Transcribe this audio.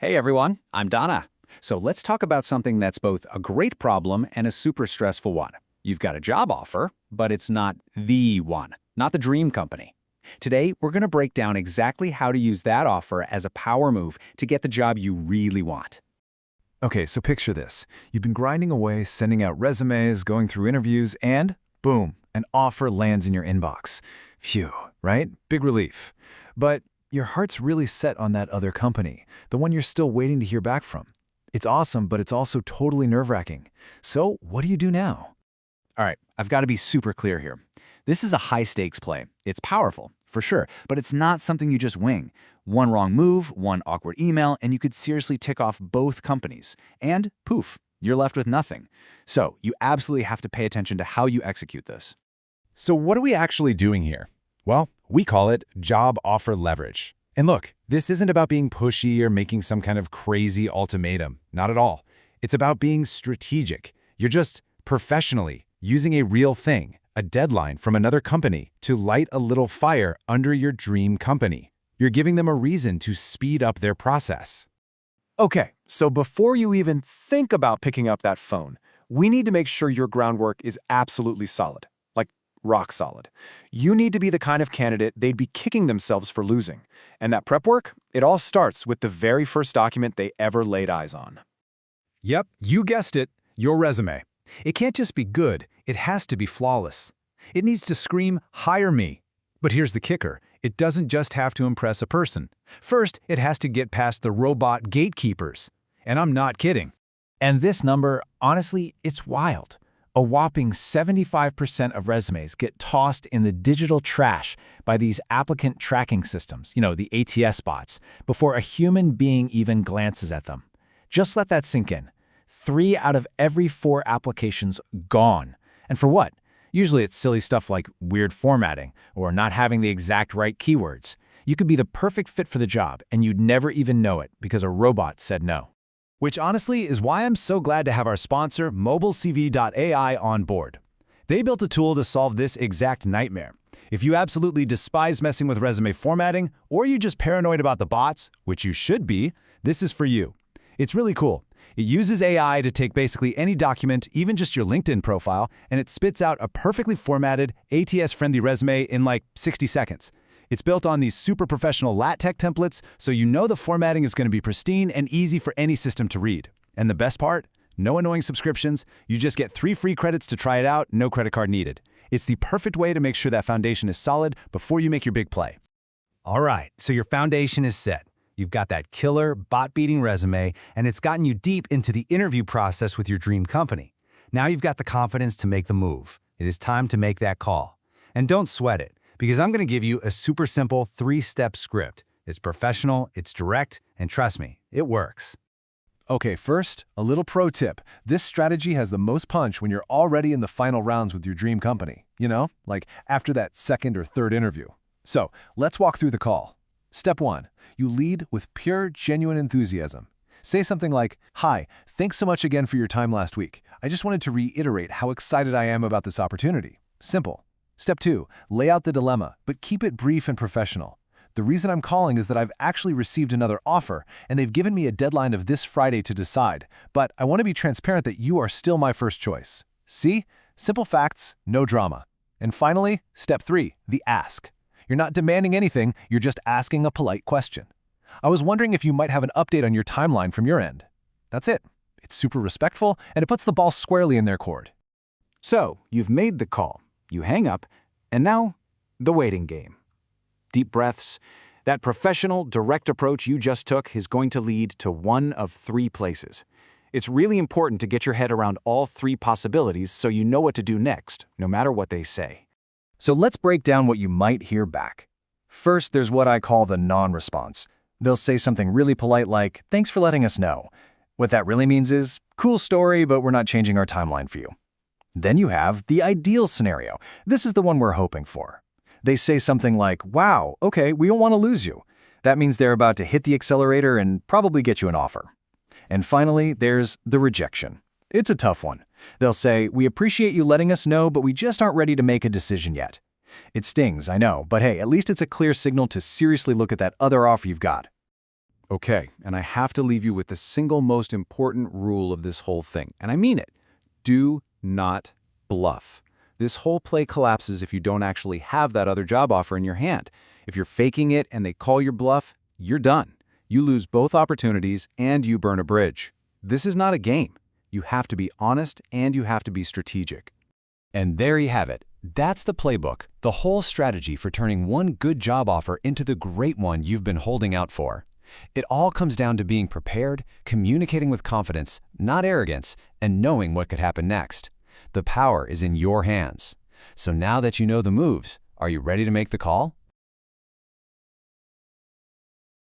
Hey everyone, I'm Donna. So let's talk about something that's both a great problem and a super stressful one. You've got a job offer, but it's not the one, not the dream company. Today, we're going to break down exactly how to use that offer as a power move to get the job you really want. Okay, so picture this. You've been grinding away, sending out resumes, going through interviews, and boom, an offer lands in your inbox. Phew, right? Big relief. But your heart's really set on that other company, the one you're still waiting to hear back from. It's awesome, but it's also totally nerve-wracking. So what do you do now? All right, I've got to be super clear here. This is a high-stakes play. It's powerful, for sure, but it's not something you just wing. One wrong move, one awkward email, and you could seriously tick off both companies. And poof, you're left with nothing. So you absolutely have to pay attention to how you execute this. So what are we actually doing here? Well, we call it job offer leverage. And look, this isn't about being pushy or making some kind of crazy ultimatum. Not at all. It's about being strategic. You're just professionally using a real thing, a deadline from another company, to light a little fire under your dream company. You're giving them a reason to speed up their process. Okay, so before you even think about picking up that phone, we need to make sure your groundwork is absolutely solid, like rock solid. You need to be the kind of candidate they'd be kicking themselves for losing. And that prep work, it all starts with the very first document they ever laid eyes on. Yep, you guessed it, your resume. It can't just be good, it has to be flawless. It needs to scream, "Hire me." But here's the kicker. It doesn't just have to impress a person. First, it has to get past the robot gatekeepers. And I'm not kidding. And this number, honestly, it's wild. A whopping 75% of resumes get tossed in the digital trash by these applicant tracking systems, the ATS bots, before a human being even glances at them. Just let that sink in. 3 out of every 4 applications gone. And for what? Usually it's silly stuff like weird formatting or not having the exact right keywords. You could be the perfect fit for the job, and you'd never even know it because a robot said no. Which honestly is why I'm so glad to have our sponsor, MobileCV.ai, on board. They built a tool to solve this exact nightmare. If you absolutely despise messing with resume formatting, or you're just paranoid about the bots, which you should be, this is for you. It's really cool. It uses AI to take basically any document, even just your LinkedIn profile, and it spits out a perfectly formatted, ATS-friendly resume in like 60 seconds. It's built on these super professional LaTeX templates, so you know the formatting is going to be pristine and easy for any system to read. And the best part? No annoying subscriptions. You just get 3 free credits to try it out, no credit card needed. It's the perfect way to make sure that foundation is solid before you make your big play. All right, so your foundation is set. You've got that killer, bot-beating resume, and it's gotten you deep into the interview process with your dream company. Now you've got the confidence to make the move. It is time to make that call. And don't sweat it, because I'm going to give you a super simple 3-step script. It's professional, it's direct, and trust me, it works. Okay, first, a little pro tip. This strategy has the most punch when you're already in the final rounds with your dream company. Like after that second or third interview. So, let's walk through the call. Step 1. You lead with pure, genuine enthusiasm. Say something like, "Hi, thanks so much again for your time last week. I just wanted to reiterate how excited I am about this opportunity." Simple. Step 2. Lay out the dilemma, but keep it brief and professional. "The reason I'm calling is that I've actually received another offer, and they've given me a deadline of this Friday to decide, but I want to be transparent that you are still my first choice." See? Simple facts, no drama. And finally, step 3, the ask. You're not demanding anything, you're just asking a polite question. "I was wondering if you might have an update on your timeline from your end." That's it. It's super respectful, and it puts the ball squarely in their court. So, you've made the call, you hang up, and now, the waiting game. Deep breaths. That professional, direct approach you just took is going to lead to one of 3 places. It's really important to get your head around all 3 possibilities so you know what to do next, no matter what they say. So let's break down what you might hear back. First, there's what I call the non-response. They'll say something really polite like, "Thanks for letting us know." What that really means is, "Cool story, but we're not changing our timeline for you." Then you have the ideal scenario. This is the one we're hoping for. They say something like, "Wow, okay, we don't want to lose you." That means they're about to hit the accelerator and probably get you an offer. And finally, there's the rejection. It's a tough one. They'll say, "We appreciate you letting us know, but we just aren't ready to make a decision yet." It stings, I know, but hey, at least it's a clear signal to seriously look at that other offer you've got. Okay, and I have to leave you with the single most important rule of this whole thing, and I mean it. Do not bluff. This whole play collapses if you don't actually have that other job offer in your hand. If you're faking it and they call your bluff, you're done. You lose both opportunities and you burn a bridge. This is not a game. You have to be honest and you have to be strategic. And there you have it. That's the playbook, the whole strategy for turning one good job offer into the great one you've been holding out for. It all comes down to being prepared, communicating with confidence, not arrogance, and knowing what could happen next. The power is in your hands. So now that you know the moves, are you ready to make the call?